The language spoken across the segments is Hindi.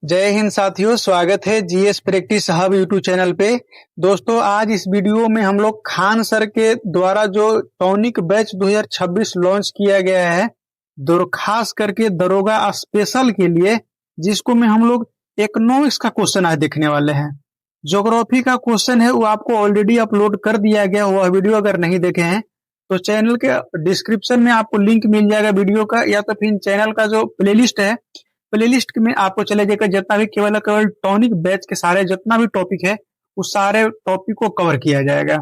जय हिंद साथियों, स्वागत है GS practice hub YouTube channel पे। दोस्तों, आज इस वीडियो में हम लोग खान सर के द्वारा जो टॉनिक बैच 2026 लॉन्च किया गया है, खास करके दरोगा स्पेशल के लिए, जिसको में हम लोग इकोनॉमिक्स का क्वेश्चन आज देखने वाले हैं। ज्योग्राफी का क्वेश्चन है वो आपको ऑलरेडी अपलोड कर दिया गया, वह वीडियो अगर नहीं देखे हैं तो चैनल के डिस्क्रिप्शन में आपको लिंक मिल जाएगा वीडियो का, या तो फिर चैनल का जो प्लेलिस्ट है, प्लेलिस्ट में आपको चले जाएगा। जितना भी केवल केवल टॉनिक बैच के सारे जितना भी टॉपिक है उस सारे टॉपिक को कवर किया जाएगा,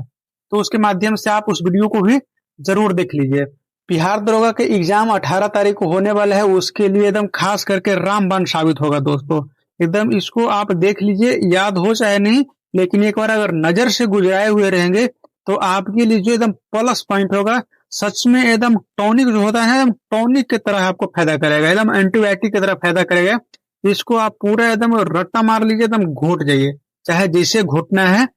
तो उसके माध्यम से आप उस वीडियो को भी जरूर देख लीजिए। बिहार दरोगा के एग्जाम 18 तारीख को होने वाला है, उसके लिए एकदम खास करके रामबाण साबित होगा दोस्तों। एकदम इसको आप देख लीजिए, याद हो चाहे नहीं, लेकिन एक बार अगर नजर से गुजराए हुए रहेंगे तो आपके लिए जो एकदम प्लस पॉइंट होगा, सच में एकदम टॉनिक जो होता है, एकदम टॉनिक की तरह आपको फायदा करेगा, एकदम एंटीबायोटिक की तरह फायदा करेगा। इसको आप पूरा एकदम रट्टा मार लीजिए, एकदम घोट जाइए, चाहे जैसे घोटना है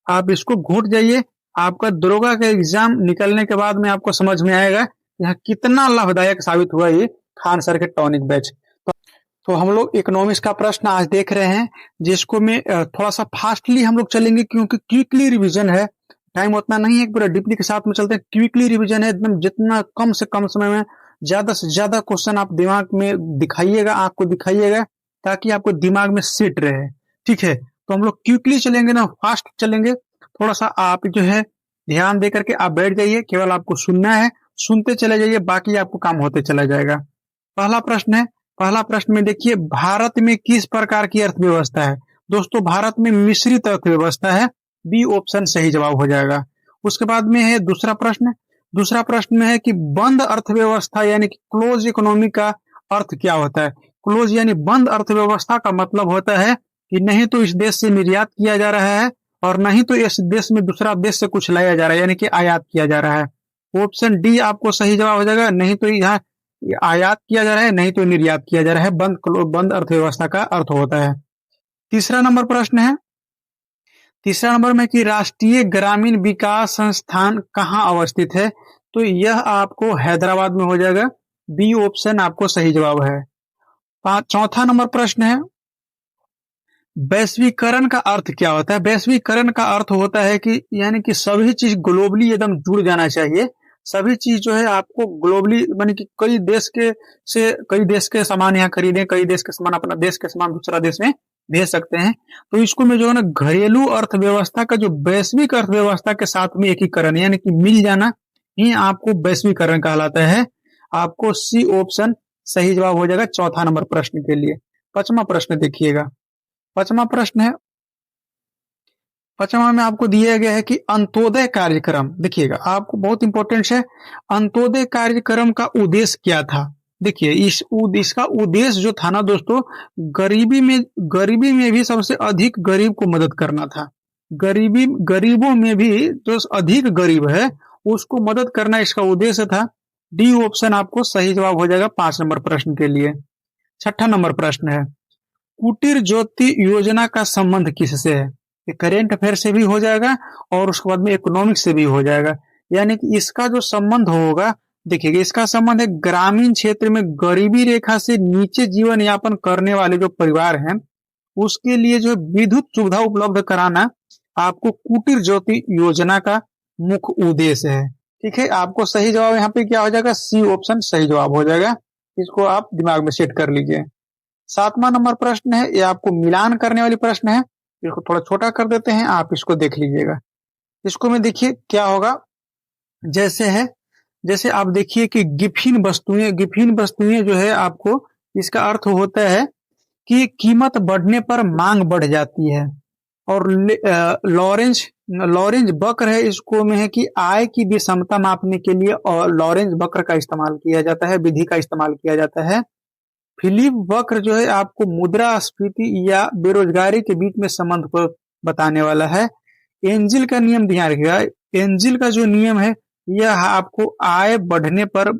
आप इसको घोट जाइए। आपका दरोगा का एग्जाम निकलने के बाद में आपको समझ में आएगा यहाँ कितना लाभदायक साबित हुआ ये खान सर के टॉनिक बैच। तो हम लोग इकोनॉमिक्स का प्रश्न आज देख रहे हैं, जिसको में थोड़ा सा फास्टली हम लोग चलेंगे, क्योंकि क्विकली रिवीजन है, टाइम उतना नहीं है। पूरा डीपली के साथ में चलते हैं। क्विकली रिवीजन है, एकदम जितना कम से कम समय में ज्यादा से ज्यादा क्वेश्चन आप दिमाग में दिखाइएगा, आपको दिखाइएगा, ताकि आपको दिमाग में सेट रहे। ठीक है, तो हम लोग क्विकली चलेंगे ना, फास्ट चलेंगे। थोड़ा सा आप जो है ध्यान दे करके आप बैठ जाइए, केवल आपको सुनना है, सुनते चले जाइए, बाकी आपको काम होते चला जाएगा। पहला प्रश्न है, पहला प्रश्न में देखिए, भारत में किस प्रकार की अर्थव्यवस्था है? दोस्तों, भारत में मिश्रित अर्थव्यवस्था है, बी ऑप्शन सही जवाब हो जाएगा। उसके बाद में है दूसरा प्रश्न। दूसरा प्रश्न में है कि बंद अर्थव्यवस्था यानी कि क्लोज इकोनॉमी का अर्थ क्या होता है? क्लोज यानी बंद अर्थव्यवस्था का मतलब होता है कि नहीं तो इस देश से निर्यात किया जा रहा है और नहीं तो इस देश में दूसरा देश से कुछ लाया जा रहा है, यानी कि आयात किया जा रहा है। ऑप्शन डी आपको सही जवाब हो जाएगा। नहीं तो यहाँ आयात किया जा रहा है, नहीं तो निर्यात किया जा रहा है। बंद अर्थव्यवस्था का अर्थ होता है। तीसरा नंबर प्रश्न है, तीसरा नंबर में कि राष्ट्रीय ग्रामीण विकास संस्थान कहाँ अवस्थित है? तो यह आपको हैदराबाद में हो जाएगा, बी ऑप्शन आपको सही जवाब है। चौथा नंबर प्रश्न है, वैश्वीकरण का अर्थ क्या होता है? वैश्वीकरण का अर्थ होता है कि यानी कि सभी चीज ग्लोबली एकदम जुड़ जाना चाहिए। सभी चीज जो है आपको ग्लोबली, यानी कि कई देश के सामान यहाँ खरीदें, कई देश के सामान, अपना देश के सामान दूसरा देश में भेज सकते हैं। तो इसको में जो है ना, घरेलू अर्थव्यवस्था का जो वैश्विक अर्थव्यवस्था के साथ में एकीकरण यानी कि मिल जाना, ही आपको वैश्वीकरण कहलाता है। आपको सी ऑप्शन सही जवाब हो जाएगा चौथा नंबर प्रश्न के लिए। पांचवा प्रश्न देखिएगा, पांचवा प्रश्न है, पांचवा में आपको दिया गया है कि अंत्योदय कार्यक्रम, देखिएगा आपको बहुत इंपॉर्टेंट है, अंत्योदय कार्यक्रम का उद्देश्य क्या था? देखिए इसका उद्देश्य जो था ना दोस्तों, गरीबी में भी सबसे अधिक गरीब को मदद करना था। गरीबों में भी जो अधिक गरीब है उसको मदद करना इसका उद्देश्य था। डी ऑप्शन आपको सही जवाब हो जाएगा 5 नंबर प्रश्न के लिए। छठा नंबर प्रश्न है, कुटीर ज्योति योजना का संबंध किससे है? करेंट अफेयर से भी हो जाएगा और उसके बाद में इकोनॉमिक्स से भी हो जाएगा। यानी कि इसका जो संबंध होगा, देखिएगा इसका संबंध है ग्रामीण क्षेत्र में गरीबी रेखा से नीचे जीवन यापन करने वाले जो परिवार हैं उसके लिए जो विद्युत सुविधा उपलब्ध कराना आपको कुटीर ज्योति योजना का मुख्य उद्देश्य है। ठीक है, आपको सही जवाब यहाँ पे क्या हो जाएगा? सी ऑप्शन सही जवाब हो जाएगा। इसको आप दिमाग में सेट कर लीजिए। 7वां नंबर प्रश्न है, ये आपको मिलान करने वाली प्रश्न है, इसको थोड़ा छोटा कर देते हैं, आप इसको देख लीजिएगा। इसको में देखिए क्या होगा, जैसे आप देखिए कि गिफिन वस्तुएं जो है, आपको इसका अर्थ होता है कि कीमत बढ़ने पर मांग बढ़ जाती है। और लॉरेंज वक्र है, इसको में है कि आय की विषमता मापने के लिए और लॉरेंज वक्र का इस्तेमाल किया जाता है, विधि का इस्तेमाल किया जाता है। फिलिप वक्र जो है आपको मुद्रास्फीति या बेरोजगारी के बीच में संबंध को बताने वाला है। एंजिल का नियम ध्यान रखिएगा, एंजिल का जो नियम है यह आपको आय बढ़ने पर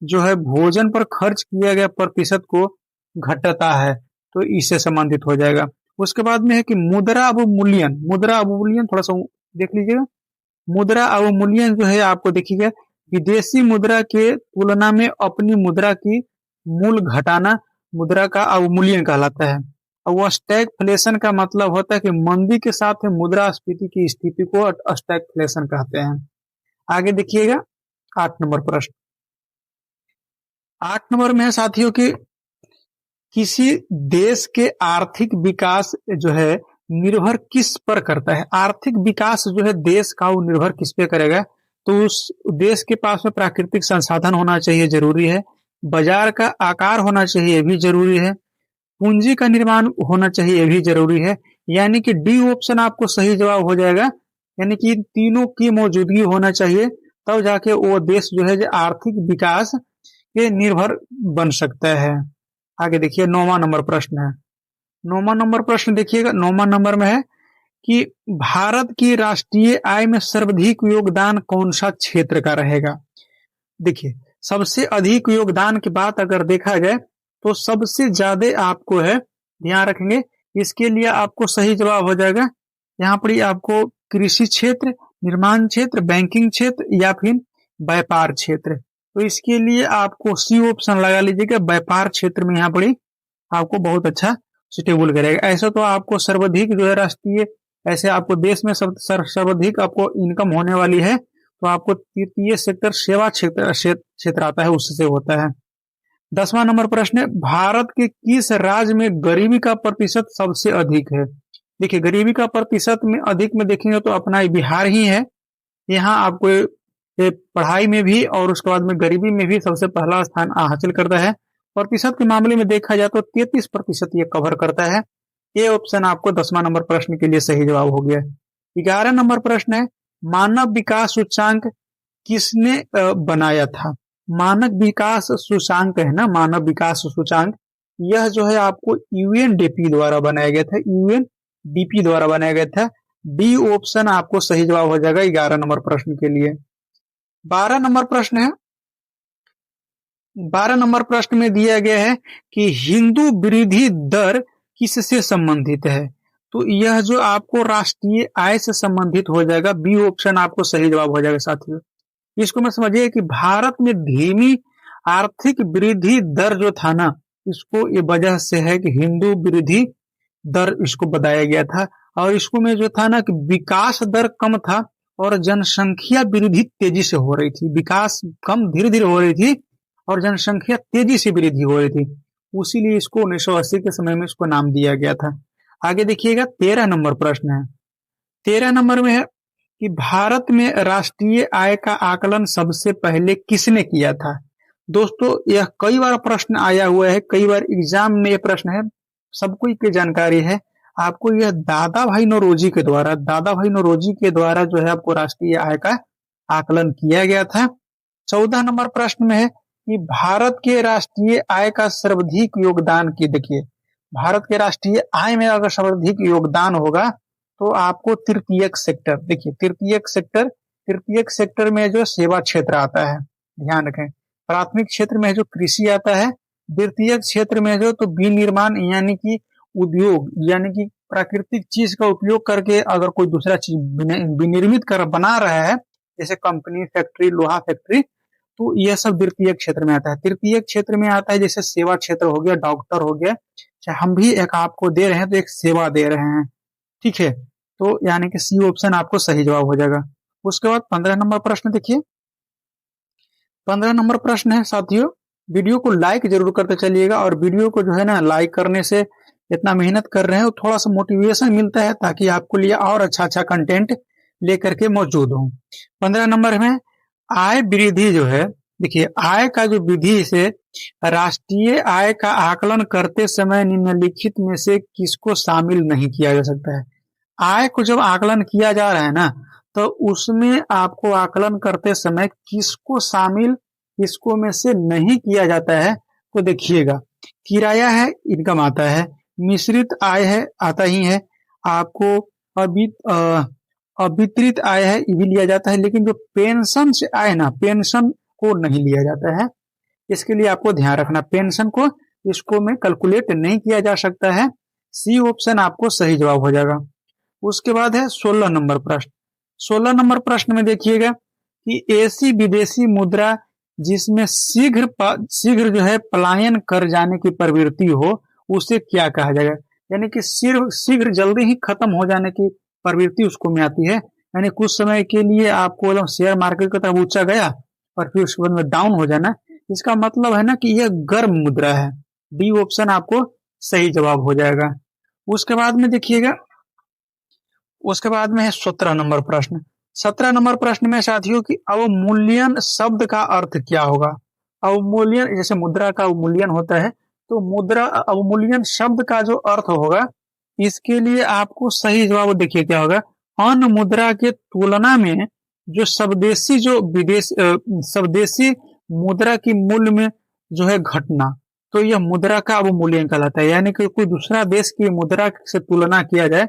जो है भोजन पर खर्च किया गया प्रतिशत को घटाता है, तो इससे संबंधित हो जाएगा। उसके बाद में है कि मुद्रा अवमूल्यन थोड़ा सा देख लीजिएगा। मुद्रा अवमूल्यन जो है आपको देखिएगा, विदेशी मुद्रा के तुलना में अपनी मुद्रा की मूल घटाना मुद्रा का अवमूल्यन कहलाता है। और वो स्टैगफ्लेशन का मतलब होता है कि मंदी के साथ में मुद्रास्फीति की स्थिति को स्टैगफ्लेशन कहते हैं। आगे देखिएगा 8 नंबर प्रश्न। 8 नंबर में है साथियों कि किसी देश के आर्थिक विकास जो है निर्भर किस पर करता है। आर्थिक विकास जो है देश का वो निर्भर किस पे करेगा, तो उस देश के पास में प्राकृतिक संसाधन होना चाहिए, जरूरी है। बाजार का आकार होना चाहिए, ये भी जरूरी है। पूंजी का निर्माण होना चाहिए, ये भी जरूरी है। यानी कि डी ऑप्शन आपको सही जवाब हो जाएगा। यानी कि तीनों की मौजूदगी होना चाहिए, तब जाके वो देश जो है जो आर्थिक विकास के निर्भर बन सकता है। आगे देखिए 9वां नंबर प्रश्न है। 9वां नंबर प्रश्न देखिएगा। 9वां नंबर में है कि भारत की राष्ट्रीय आय में सर्वाधिक योगदान कौन सा क्षेत्र का रहेगा। देखिए सबसे अधिक योगदान की बात अगर देखा जाए तो सबसे ज्यादा आपको है, ध्यान रखेंगे, इसके लिए आपको सही जवाब हो जाएगा यहाँ पर ही आपको कृषि क्षेत्र, निर्माण क्षेत्र, बैंकिंग क्षेत्र या फिर व्यापार क्षेत्र। तो इसके लिए आपको सी ऑप्शन लगा लीजिएगा, व्यापार क्षेत्र में यहाँ पर ही आपको बहुत अच्छा सुटेबल करेगा। ऐसा तो आपको सर्वाधिक जो है राष्ट्रीय, ऐसे आपको देश में सर्वाधिक आपको इनकम होने वाली है तो आपको तृतीय सेक्टर सेवा क्षेत्र आता है, उससे होता है। 10वां नंबर प्रश्न है, भारत के किस राज्य में गरीबी का प्रतिशत सबसे अधिक है। देखिए गरीबी का प्रतिशत में अधिक में देखेंगे तो अपना बिहार ही है। यहाँ आपको पढ़ाई में भी और उसके बाद में गरीबी में भी सबसे पहला स्थान हासिल करता है। प्रतिशत के मामले में देखा जाए तो 33% ये कवर करता है। ये ऑप्शन आपको 10वां नंबर प्रश्न के लिए सही जवाब हो गया। 11 नंबर प्रश्न है, मानव विकास सूचांक किसने बनाया था। मानव विकास सूचांक है ना, मानव विकास सूचांक, यह जो है आपको यूएनडीपी द्वारा बनाया गया था, यूएनडीपी द्वारा बनाया गया था। डी ऑप्शन आपको सही जवाब हो जाएगा 11 नंबर प्रश्न के लिए। 12 नंबर प्रश्न है। 12 नंबर प्रश्न में दिया गया है कि हिंदू वृद्धि दर किससे संबंधित है। तो यह जो आपको राष्ट्रीय आय से संबंधित हो जाएगा, बी ऑप्शन आपको सही जवाब हो जाएगा साथियों। इसको मैं समझिए कि भारत में धीमी आर्थिक वृद्धि दर जो था ना, इसको ये वजह से है कि हिंदू वृद्धि दर इसको बताया गया था। और इसको में जो था ना कि विकास दर कम था और जनसंख्या वृद्धि तेजी से हो रही थी। विकास कम धीरे धीरे हो रही थी और जनसंख्या तेजी से वृद्धि हो रही थी, उसीलिए इसको 1980 के समय में इसको नाम दिया गया था। आगे देखिएगा 13 नंबर प्रश्न है। 13 नंबर में है कि भारत में राष्ट्रीय आय का आकलन सबसे पहले किसने किया था। दोस्तों यह कई बार प्रश्न आया हुआ है, कई बार एग्जाम में यह प्रश्न है, सबको की जानकारी है। आपको यह दादा भाई नौरोजी के द्वारा जो है आपको राष्ट्रीय आय का आकलन किया गया था। 14 नंबर प्रश्न में है कि भारत के राष्ट्रीय आय का सर्वाधिक योगदान की, देखिए भारत के राष्ट्रीय आय में अगर सर्वाधिक योगदान होगा तो आपको तृतीयक सेक्टर, देखिए तृतीयक सेक्टर में जो सेवा क्षेत्र आता है, ध्यान रखें। प्राथमिक क्षेत्र में जो कृषि आता है, द्वितीयक क्षेत्र में जो तो विनिर्माण यानी कि उद्योग, यानी कि प्राकृतिक चीज का उपयोग करके अगर कोई दूसरा चीज विनिर्मित कर बना रहा है, जैसे कंपनी, फैक्ट्री, लोहा फैक्ट्री, तो यह सब द्वितीय क्षेत्र में आता है। तृतीय क्षेत्र में आता है जैसे सेवा क्षेत्र हो गया, डॉक्टर हो गया, चाहे हम भी एक आपको दे रहे हैं तो एक सेवा दे रहे हैं, ठीक है। तो यानी कि सी ऑप्शन आपको सही जवाब हो जाएगा। उसके बाद 15 नंबर प्रश्न देखिए। 15 नंबर प्रश्न है साथियों, वीडियो को लाइक जरूर करते चलिएगा और वीडियो को जो है ना लाइक करने से इतना मेहनत कर रहे हैं थोड़ा सा मोटिवेशन मिलता है ताकि आपको लिए और अच्छा कंटेंट लेकर के मौजूद हो। 15 नंबर में आय वृद्धि जो है, देखिए आय का जो विधि से राष्ट्रीय आय का आकलन करते समय निम्नलिखित में से किसको शामिल नहीं किया जा सकता है। आय को जब आकलन किया जा रहा है ना, तो उसमें आपको आकलन करते समय किसको शामिल, किसको में से नहीं किया जाता है। तो देखिएगा किराया है, इनकम आता है, मिश्रित आय है, आता ही है, आपको अवितरित आय है, ये भी लिया जाता है, लेकिन जो पेंशन से आय ना, पेंशन को नहीं लिया जाता है। इसके लिए आपको ध्यान रखना, पेंशन को इसको में कैलकुलेट नहीं किया जा सकता है। सी ऑप्शन आपको सही जवाब हो जाएगा। उसके बाद है 16 नंबर प्रश्न। 16 नंबर प्रश्न में देखिएगा कि ऐसी विदेशी मुद्रा जिसमें शीघ्र जो है पलायन कर जाने की प्रवृत्ति हो, उसे क्या कहा जाएगा। यानी कि शीघ्र जल्दी ही खत्म हो जाने की प्रवृत्ति उसको में आती है। यानी कुछ समय के लिए आपको एकदम शेयर मार्केट का तरफ ऊंचा गया और फिर उसके बाद में डाउन हो जाना, इसका मतलब है ना कि यह गर्म मुद्रा है। डी ऑप्शन आपको सही जवाब हो जाएगा। उसके बाद में देखिएगा, उसके बाद में है 17 नंबर प्रश्न। 17 नंबर प्रश्न में साथियों कि अवमूल्यन शब्द का अर्थ क्या होगा। अवमूल्यन, जैसे मुद्रा का अवमूल्यन होता है, तो मुद्रा अवमूल्यन शब्द का जो अर्थ होगा, इसके लिए आपको सही जवाब देखिए क्या होगा। अन्य मुद्रा के तुलना में जो स्वदेशी मुद्रा की मूल्य में जो है घटना, तो यह मुद्रा का अवमूल्यन कहलाता है। यानी कि कोई दूसरा देश की मुद्रा से तुलना किया जाए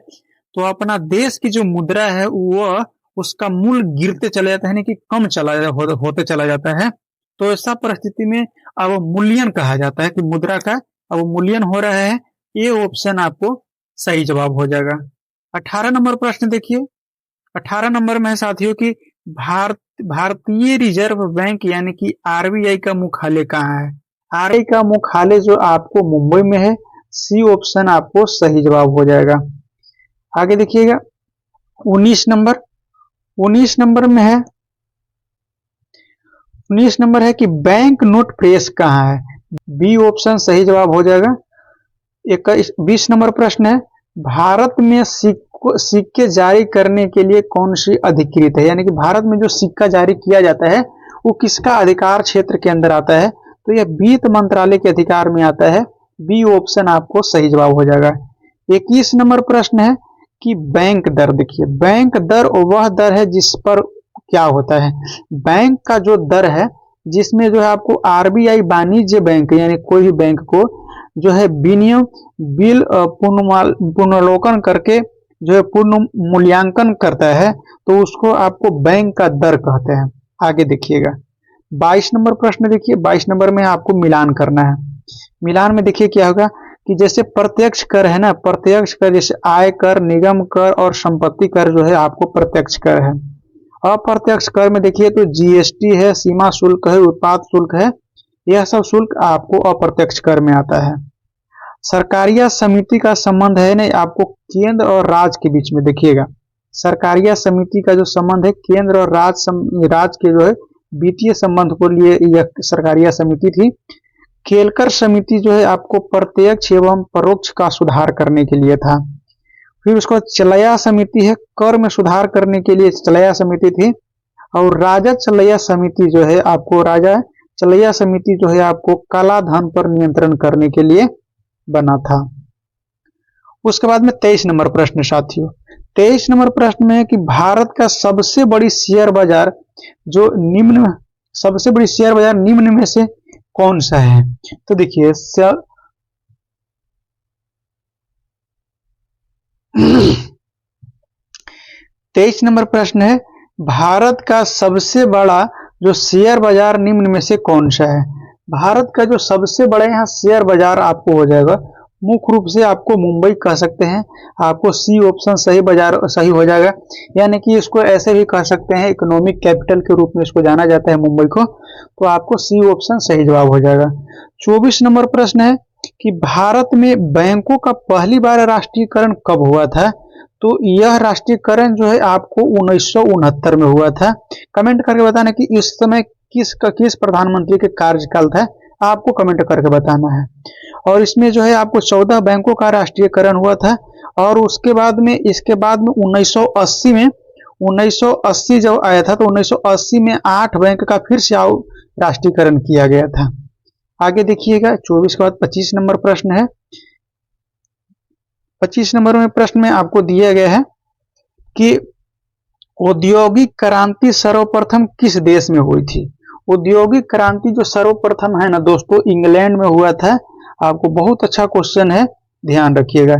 तो अपना देश की जो मुद्रा है वह उसका मूल्य गिरते चला जाता है, यानी कि कम होते चला जाता है। तो ऐसा परिस्थिति में अवमूल्यन कहा जाता है कि मुद्रा का अवमूल्यन हो रहा है। ये ऑप्शन आपको सही जवाब हो जाएगा। 18 नंबर प्रश्न देखिए। 18 नंबर में साथियों की भारतीय रिजर्व बैंक यानी कि आरबीआई का मुख्यालय कहाँ है। आरबीआई का मुख्यालय जो आपको मुंबई में है। सी ऑप्शन आपको सही जवाब हो जाएगा। आगे देखिएगा 19 नंबर। 19 नंबर में है, 19 नंबर है कि बैंक नोट प्रेस कहाँ है। बी ऑप्शन सही जवाब हो जाएगा। 20 नंबर प्रश्न है, भारत में सिक्के जारी करने के लिए कौन सी अधिकृत है। यानी कि भारत में जो सिक्का जारी किया जाता है वो किसका अधिकार क्षेत्र के अंदर आता है, तो यह वित्त मंत्रालय के अधिकार में आता है। बी ऑप्शन आपको सही जवाब हो जाएगा। 21 नंबर प्रश्न है कि बैंक दर। देखिए बैंक दर वह दर है जिस पर क्या होता है, बैंक का जो दर है जिसमें जो है आपको आरबीआई वाणिज्य बैंक यानी कोई भी बैंक को जो है विनियम बिल पुनर्लोकन करके जो है पूर्ण मूल्यांकन करता है, तो उसको आपको बैंक का दर कहते हैं। आगे देखिएगा 22 नंबर प्रश्न देखिए। 22 नंबर में आपको मिलान करना है। मिलान में देखिए क्या होगा कि जैसे प्रत्यक्ष कर है ना, प्रत्यक्ष कर जैसे आय कर, निगम कर और संपत्ति कर जो है आपको प्रत्यक्ष कर है। अप्रत्यक्ष कर में देखिए तो जीएसटी है, सीमा शुल्क है, उत्पाद शुल्क है, यह सब शुल्क आपको अप्रत्यक्ष कर में आता है। सरकारिया समिति का संबंध है ना आपको केंद्र और राज्य के बीच में। देखिएगा सरकारिया समिति का जो संबंध है केंद्र और राज्य के जो है वित्तीय संबंध को लिए यह सरकारिया समिति थी। केलकर समिति जो है आपको प्रत्यक्ष एवं परोक्ष का सुधार करने के लिए था। फिर उसको चलैया समिति है, कर में सुधार करने के लिए चलैया समिति थी। और राजा चलैया समिति जो है आपको काला धन पर नियंत्रण करने के लिए बना था। उसके बाद में 23 नंबर प्रश्न साथियों। 23 नंबर प्रश्न में है कि भारत का सबसे बड़ी शेयर बाजार निम्न में से कौन सा है। तो देखिए 23 नंबर प्रश्न है, भारत का सबसे बड़ा जो शेयर बाजार निम्न में से कौन सा है। भारत का जो सबसे बड़ा यहाँ शेयर बाजार आपको हो जाएगा, मुख्य रूप से आपको मुंबई कह सकते हैं। आपको सी ऑप्शन सही हो जाएगा। यानी कि इसको ऐसे भी कह सकते हैं, इकोनॉमिक कैपिटल के रूप में इसको जाना जाता है मुंबई को, तो आपको सी ऑप्शन सही जवाब हो जाएगा। 24 नंबर प्रश्न है कि भारत में बैंकों का पहली बार राष्ट्रीयकरण कब हुआ था। तो यह राष्ट्रीयकरण जो है आपको 1969 में हुआ था। कमेंट करके बताना कि इस समय किस प्रधानमंत्री के कार्यकाल था, आपको कमेंट करके बताना है। और इसमें जो है आपको 14 बैंकों का राष्ट्रीयकरण हुआ था। और इसके बाद में 1980 जब आया था तो 1980 में 8 बैंक का फिर से राष्ट्रीयकरण किया गया था। आगे देखिएगा 24 के बाद 25 नंबर प्रश्न है। 25 नंबर में प्रश्न में आपको दिया गया है कि औद्योगिक क्रांति सर्वप्रथम किस देश में हुई थी। औद्योगिक क्रांति जो सर्वप्रथम है ना दोस्तों, इंग्लैंड में हुआ था। आपको बहुत अच्छा क्वेश्चन है, ध्यान रखिएगा।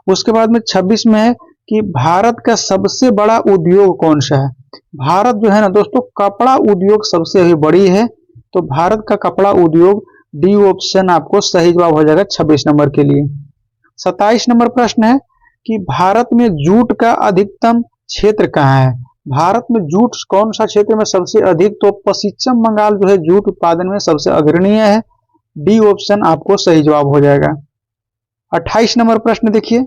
उसके बाद में 26 में है कि भारत का सबसे बड़ा उद्योग कौन सा है। भारत जो है ना दोस्तों, कपड़ा उद्योग सबसे बड़ी है, तो भारत का कपड़ा उद्योग डी ऑप्शन आपको सही जवाब हो जाएगा 26 नंबर के लिए। 27 नंबर प्रश्न है कि भारत में जूट का अधिकतम क्षेत्र कहाँ है। भारत में जूट कौन सा क्षेत्र में सबसे अधिक, तो पश्चिम बंगाल जो है जूट उत्पादन में सबसे अग्रणीय है। डी ऑप्शन आपको सही जवाब हो जाएगा। 28 नंबर प्रश्न देखिए,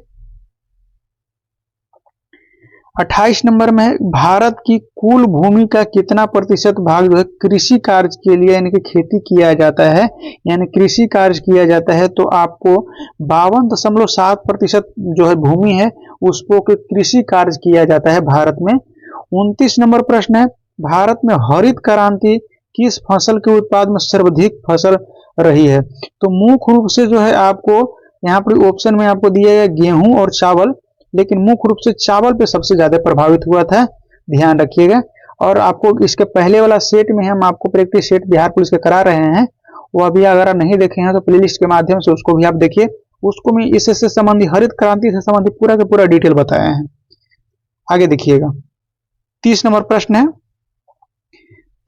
28 नंबर में है, भारत की कुल भूमि का कितना प्रतिशत भाग जो है कृषि कार्य के लिए यानी कि खेती किया जाता है, यानी कृषि कार्य किया जाता है। तो आपको 52.7% जो है भूमि है उसको कृषि कार्य किया जाता है भारत में। 29 नंबर प्रश्न है, भारत में हरित क्रांति किस फसल के उत्पादन में सर्वाधिक फसल रही है। तो मुख्य रूप से जो है आपको यहाँ पर ऑप्शन में आपको दिया गया गेहूं और चावल, लेकिन मुख्य रूप से चावल पे सबसे ज्यादा प्रभावित हुआ था, ध्यान रखिएगा। और आपको इसके पहले वाला सेट में हम आपको प्रैक्टिस सेट बिहार पुलिस के करा रहे हैं, वो अभी अगर आप नहीं देखे हैं तो प्लेलिस्ट के माध्यम से उसको भी आप देखिए। उसको में इससे संबंधित हरित क्रांति से संबंधित पूरा का पूरा डिटेल बताया है। आगे देखिएगा, 30 नंबर प्रश्न है,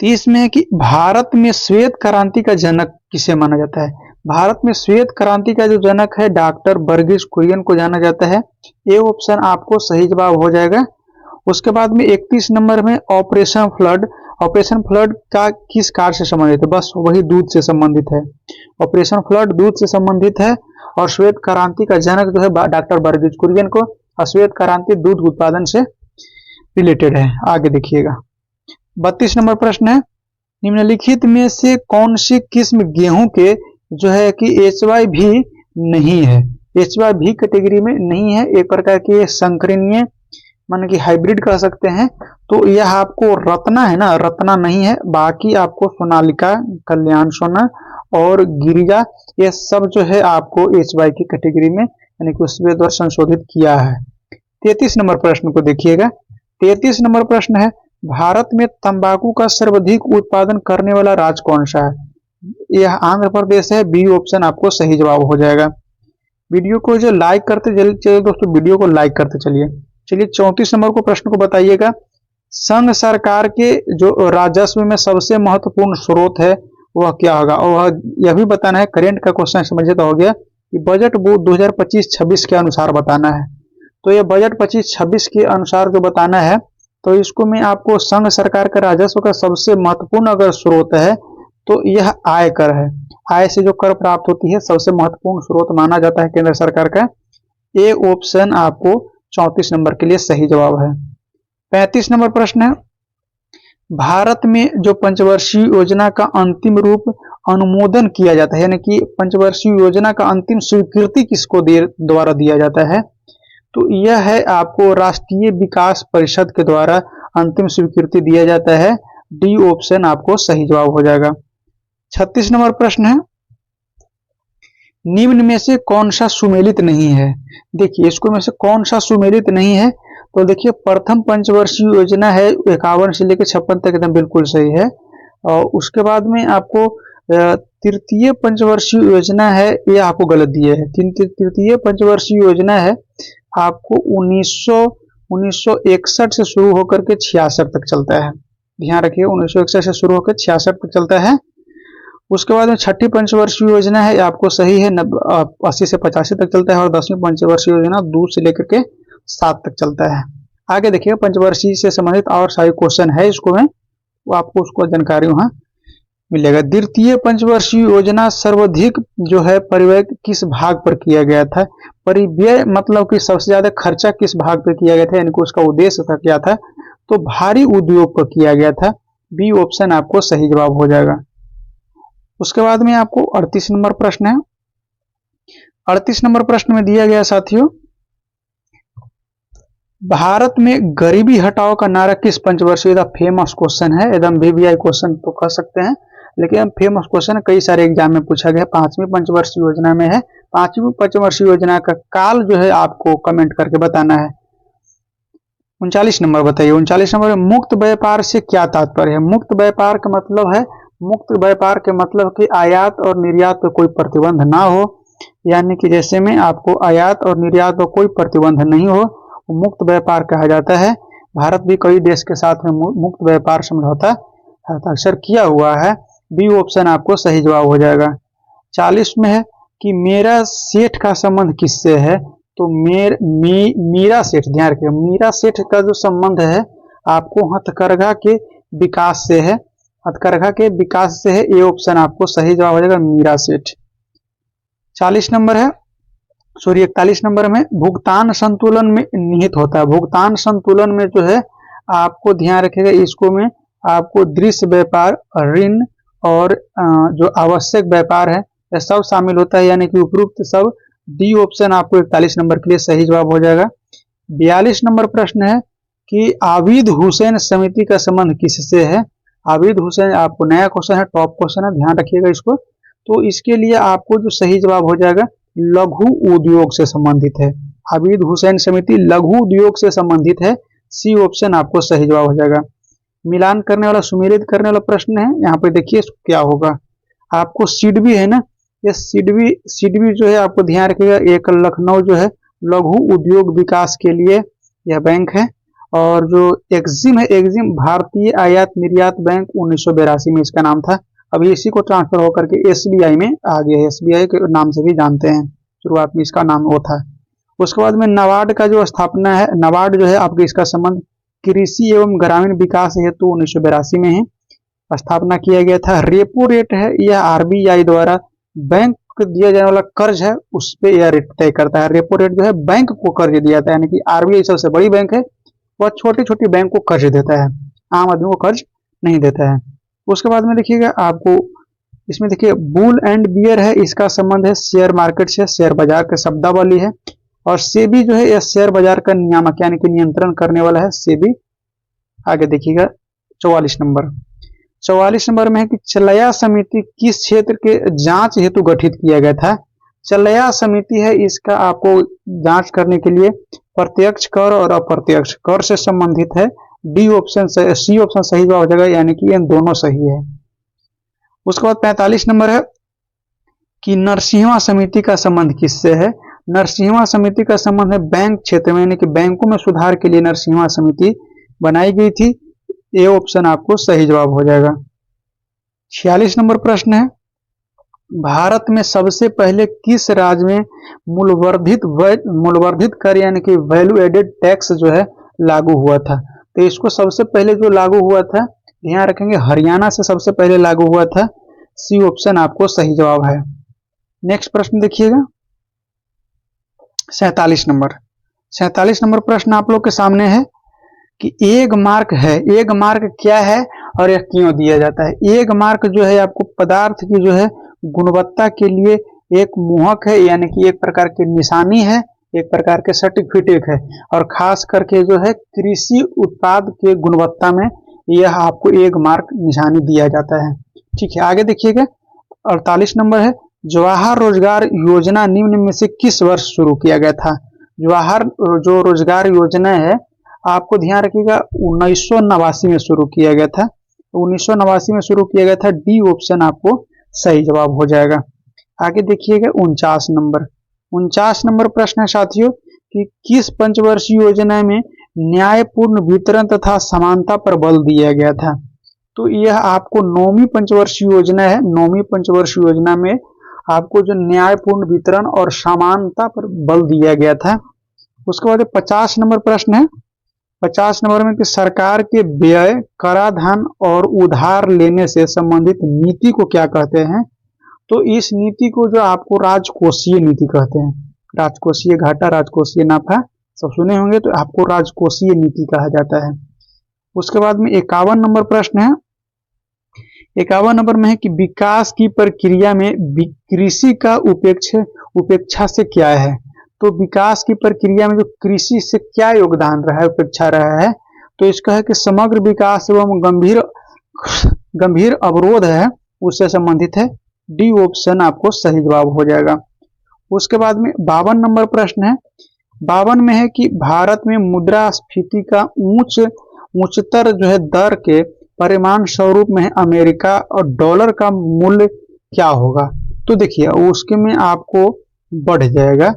30 में है कि भारत में श्वेत क्रांति का जनक किसे माना जाता है। भारत में श्वेत क्रांति का जो जनक है डॉक्टर वर्गीस कुरियन को जाना जाता है। ये ऑप्शन आपको सही जवाब हो जाएगा। उसके बाद में 31 नंबर में ऑपरेशन फ्लड, ऑपरेशन फ्लड का किस कार्य से संबंधित है, बस वही दूध से संबंधित है। ऑपरेशन फ्लड दूध से संबंधित है और श्वेत क्रांति का जनक जो है डॉक्टर वर्गीस कुरियन को, और श्वेत क्रांति दूध उत्पादन से रिलेटेड है। आगे देखिएगा, 32 नंबर प्रश्न है, निम्नलिखित में से कौन सी किस्म गेहूं के जो है कि HYV नहीं है, HYV कैटेगरी में नहीं है, एक प्रकार की संकरणीय मान की हाइब्रिड कह सकते हैं। तो यह आपको रत्ना है ना, रत्ना नहीं है, बाकी आपको सोनालिका, कल्याण सोना और गिरिजा ये सब जो है आपको HY की कैटेगरी में यानी कि उसके द्वारा संशोधित किया है। 33 नंबर प्रश्न को देखिएगा, 33 नंबर प्रश्न है, भारत में तंबाकू का सर्वाधिक उत्पादन करने वाला राज्य कौन सा है। यह आंध्र प्रदेश है। बी ऑप्शन आपको सही जवाब हो जाएगा। वीडियो को जो लाइक करते चलिए दोस्तों, वीडियो को लाइक करते चलिए। चलिए 34 नंबर को प्रश्न को बताइएगा, संघ सरकार के जो राजस्व में सबसे महत्वपूर्ण स्रोत है वह क्या होगा। और यह भी बताना है, करेंट का क्वेश्चन समझे तो हो गया कि बजट वो 2025-26 के अनुसार बताना है। तो यह बजट 25-26 के अनुसार जो बताना है, तो इसको में आपको संघ सरकार का राजस्व का सबसे महत्वपूर्ण अगर स्रोत है तो यह आय कर है। आय से जो कर प्राप्त होती है सबसे महत्वपूर्ण स्रोत माना जाता है केंद्र सरकार का। ए ऑप्शन आपको 34 नंबर के लिए सही जवाब है। 35 नंबर प्रश्न है, भारत में जो पंचवर्षीय योजना का अंतिम रूप अनुमोदन किया जाता है, यानी कि पंचवर्षीय योजना का अंतिम स्वीकृति किसको द्वारा दिया जाता है। तो यह है आपको राष्ट्रीय विकास परिषद के द्वारा अंतिम स्वीकृति दिया जाता है। डी ऑप्शन आपको सही जवाब हो जाएगा। 36 नंबर प्रश्न है, निम्न में से कौन सा सुमेलित नहीं है। देखिए इसको में से कौन सा सुमेलित नहीं है, तो देखिए प्रथम पंचवर्षीय योजना है 51 से लेकर 56 तक, एकदम बिल्कुल सही है। और उसके बाद में आपको तृतीय पंचवर्षीय योजना है, ये आपको गलत दिया है। तृतीय पंचवर्षीय योजना है आपको 1961 से शुरू होकर के 66 तक चलता है, ध्यान रखिए 1961 से शुरू होकर 66 तक चलता है। उसके बाद में छठी पंचवर्षीय योजना है आपको सही है, 80 से 85 तक चलता है। और 10वीं पंचवर्षीय योजना 2 से लेकर के 7 तक चलता है। आगे देखिए पंचवर्षीय से संबंधित और सारे क्वेश्चन है इसको में, वो आपको उसको जानकारी वहां मिलेगा। द्वितीय पंचवर्षीय योजना सर्वाधिक जो है परिव्यय किस भाग पर किया गया था। परिव्यय मतलब कि सबसे ज्यादा खर्चा किस भाग पर किया गया था, यानी कि उसका उद्देश्य था क्या था, तो भारी उद्योग पर किया गया था। बी ऑप्शन आपको सही जवाब हो जाएगा। उसके बाद में आपको 38 नंबर प्रश्न है। 38 नंबर प्रश्न में दिया गया साथियों, भारत में गरीबी हटाओ का नारा किस पंचवर्षीय, फेमस क्वेश्चन है, एकदम VVI क्वेश्चन तो कह सकते हैं, लेकिन फेमस क्वेश्चन कई सारे एग्जाम में पूछा गया। 5वीं पंचवर्षीय योजना में है। 5वीं पंचवर्षीय योजना का काल जो है आपको कमेंट करके बताना है। 39 नंबर बताइए। 39 नंबर में मुक्त व्यापार से क्या तात्पर्य है। मुक्त व्यापार का मतलब है, मुक्त व्यापार के मतलब कि आयात और निर्यात पर कोई प्रतिबंध ना हो, यानी कि जैसे में आपको आयात और निर्यात पर कोई प्रतिबंध नहीं हो, मुक्त व्यापार कहा जाता है। भारत भी कई देश के साथ में मुक्त व्यापार समझौता हस्ताक्षर किया हुआ है। बी ऑप्शन आपको सही जवाब हो जाएगा। 40 में है कि मेरा सेठ का संबंध किससे है, तो मीरा सेठ, ध्यान रखिए मीरा सेठ का जो संबंध है आपको हथकरघा के विकास से है, हथकरघा के विकास से है। ये ऑप्शन आपको सही जवाब हो जाएगा, मीरा सेठ। 40 नंबर है, सॉरी 41 नंबर में भुगतान संतुलन में निहित होता है। भुगतान संतुलन में जो है आपको ध्यान रखिएगा, इसको में आपको दृश्य व्यापार, ऋण और जो आवश्यक व्यापार है यह सब शामिल होता है, यानी कि उपरोक्त सब। डी ऑप्शन आपको 41 नंबर के लिए सही जवाब हो जाएगा। 42 नंबर प्रश्न है कि आबिद हुसैन समिति का संबंध किससे है। आबिद हुसैन आपको नया क्वेश्चन है, टॉप क्वेश्चन है, ध्यान रखिएगा इसको। तो इसके लिए आपको जो सही जवाब हो जाएगा लघु उद्योग से संबंधित है। आबिद हुसैन समिति लघु उद्योग से संबंधित है। सी ऑप्शन आपको सही जवाब हो जाएगा। मिलान करने वाला, सुमेलित करने वाला प्रश्न है, यहाँ पे देखिए क्या होगा। आपको सिडबी है ना, ये सिडबी जो है आपको ध्यान रखिएगा, एक लखनऊ जो है लघु उद्योग विकास के लिए यह बैंक है। और जो एक्जिम है, एक्जिम भारतीय आयात निर्यात बैंक 1982 में इसका नाम था। अभी इसी को ट्रांसफर होकर के एसबीआई में आ गया है, एसबीआई के नाम से भी जानते हैं, शुरुआत में इसका नाम वो था। उसके बाद में नाबार्ड का जो स्थापना है, नाबार्ड जो है आपके इसका संबंध कृषि एवं ग्रामीण विकास हेतु 1982 में है स्थापना किया गया था। रेपो रेट है, यह आरबीआई द्वारा बैंक को दिया जाने वाला कर्ज है उस पे यह रेट तय करता है। रेपो रेट जो है बैंक को कर्ज दिया जाता है, यानी कि आरबीआई सबसे बड़ी बैंक है, वह छोटी छोटी बैंक को कर्ज देता है, आम आदमी को कर्ज नहीं देता है। उसके बाद में देखिएगा आपको इसमें देखिए बुल एंड बियर है, इसका संबंध है शेयर मार्केट से, शेयर बाजार के शब्दावली है। और सेबी जो है यह शेयर बाजार का नियामक यानी कि नियंत्रण करने वाला है, सेबी। आगे देखिएगा 44 नंबर। 44 नंबर में है कि चलया समिति किस क्षेत्र के जांच हेतु गठित किया गया था। चलया समिति है, इसका आपको जांच करने के लिए प्रत्यक्ष कर और अप्रत्यक्ष कर से संबंधित है। डी ऑप्शन से, सी ऑप्शन सही जवाब हो जाएगा, यानी कि ये दोनों सही है। उसके बाद 45 नंबर है कि नरसिम्हा समिति का संबंध किससे है। नरसिम्हा समिति का संबंध है बैंक क्षेत्र में, यानी कि बैंकों में सुधार के लिए नरसिम्हा समिति बनाई गई थी। ए ऑप्शन आपको सही जवाब हो जाएगा। 46 नंबर प्रश्न है भारत में सबसे पहले किस राज्य में मूल्यवर्धित कर यानी कि वैल्यू एडेड टैक्स जो है लागू हुआ था। तो इसको सबसे पहले जो लागू हुआ था, ध्यान रखेंगे, हरियाणा से सबसे पहले लागू हुआ था। सी ऑप्शन आपको सही जवाब है। नेक्स्ट प्रश्न देखिएगा 47 नंबर। 47 नंबर प्रश्न आप लोग के सामने है कि एग मार्क है, एग मार्क क्या है और यह क्यों दिया जाता है। एग मार्क जो है आपको पदार्थ की जो है गुणवत्ता के लिए एक मोहक है, यानी कि एक प्रकार की निशानी है, एक प्रकार के सर्टिफिकेट है। और खास करके जो है कृषि उत्पाद के गुणवत्ता में यह आपको एग मार्क निशानी दिया जाता है। ठीक है, आगे देखिएगा 48 नंबर है जवाहर रोजगार योजना निम्न में से किस वर्ष शुरू किया गया था। जवाहर जो रोजगार योजना है आपको ध्यान रखिएगा 1989 में शुरू किया गया था। 1989 में शुरू किया गया था। डी ऑप्शन आपको सही जवाब हो जाएगा। आगे देखिएगा 49 नंबर। 49 नंबर प्रश्न है साथियों कि किस पंचवर्षीय योजना में न्यायपूर्ण वितरण तथा समानता पर बल दिया गया था। तो यह आपको 9वीं पंचवर्षीय योजना है। 9वीं पंचवर्षीय योजना में आपको जो न्यायपूर्ण वितरण और समानता पर बल दिया गया था। उसके बाद 50 नंबर प्रश्न है। 50 नंबर में कि सरकार के व्यय, कराधान और उधार लेने से संबंधित नीति को क्या कहते हैं। तो इस नीति को जो आपको राजकोषीय नीति कहते हैं। राजकोषीय घाटा, राजकोषीय नफा सब सुने होंगे, तो आपको राजकोषीय नीति कहा जाता है। उसके बाद में 51 नंबर प्रश्न है। 51 नंबर में है कि विकास की प्रक्रिया में कृषि का उपेक्षा से क्या है। तो विकास की प्रक्रिया में जो कृषि से क्या योगदान रहा है, उपेक्षा रहा है, तो इसका है कि समग्र विकास एवं गंभीर अवरोध है उससे संबंधित है। डी ऑप्शन आपको सही जवाब हो जाएगा। उसके बाद में 52 नंबर प्रश्न है। 52 में है कि भारत में मुद्रास्फीति का उच्चतर जो है दर के परिमाण स्वरूप में अमेरिका और डॉलर का मूल्य क्या होगा। तो देखिए उसके में आपको बढ़ जाएगा।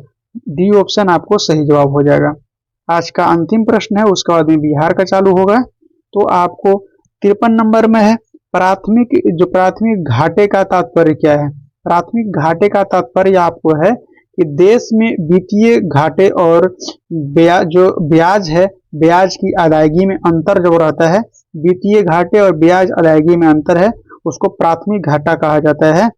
डी ऑप्शन आपको सही जवाब हो जाएगा। आज का अंतिम प्रश्न है, उसके बाद में बिहार का चालू होगा। तो आपको 53 नंबर में है प्राथमिक घाटे का तात्पर्य क्या है। प्राथमिक घाटे का तात्पर्य आपको है कि देश में वित्तीय घाटे और ब्याज है, ब्याज की अदायगी में अंतर जो रहता है, वित्तीय घाटे और ब्याज अदायगी में अंतर है, उसको प्राथमिक घाटा कहा जाता है।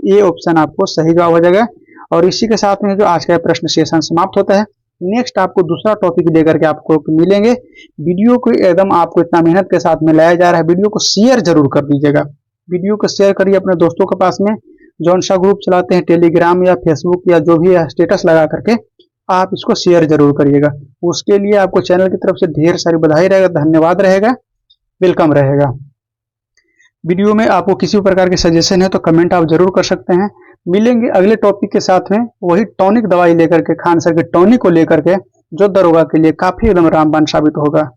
ये ऑप्शन आपको सही जवाब हो जाएगा। और इसी के साथ में जो आज का प्रश्न सेशन समाप्त होता है। नेक्स्ट आपको दूसरा टॉपिक लेकर के आपको मिलेंगे। वीडियो को एकदम आपको इतना मेहनत के साथ में लाया जा रहा है, वीडियो को शेयर जरूर कर दीजिएगा। वीडियो को शेयर करिए अपने दोस्तों के पास में, जौन सा ग्रुप चलाते हैं टेलीग्राम या फेसबुक या जो भी है, स्टेटस लगा करके आप इसको शेयर जरूर करिएगा। उसके लिए आपको चैनल की तरफ से ढेर सारी बधाई रहेगा, धन्यवाद रहेगा, वेलकम रहेगा। वीडियो में आपको किसी भी प्रकार के सजेशन है तो कमेंट आप जरूर कर सकते हैं। मिलेंगे अगले टॉपिक के साथ में, वही टॉनिक दवाई लेकर के, खान सर के टॉनिक को लेकर के, जो दरोगा के लिए काफी एकदम रामबाण साबित होगा।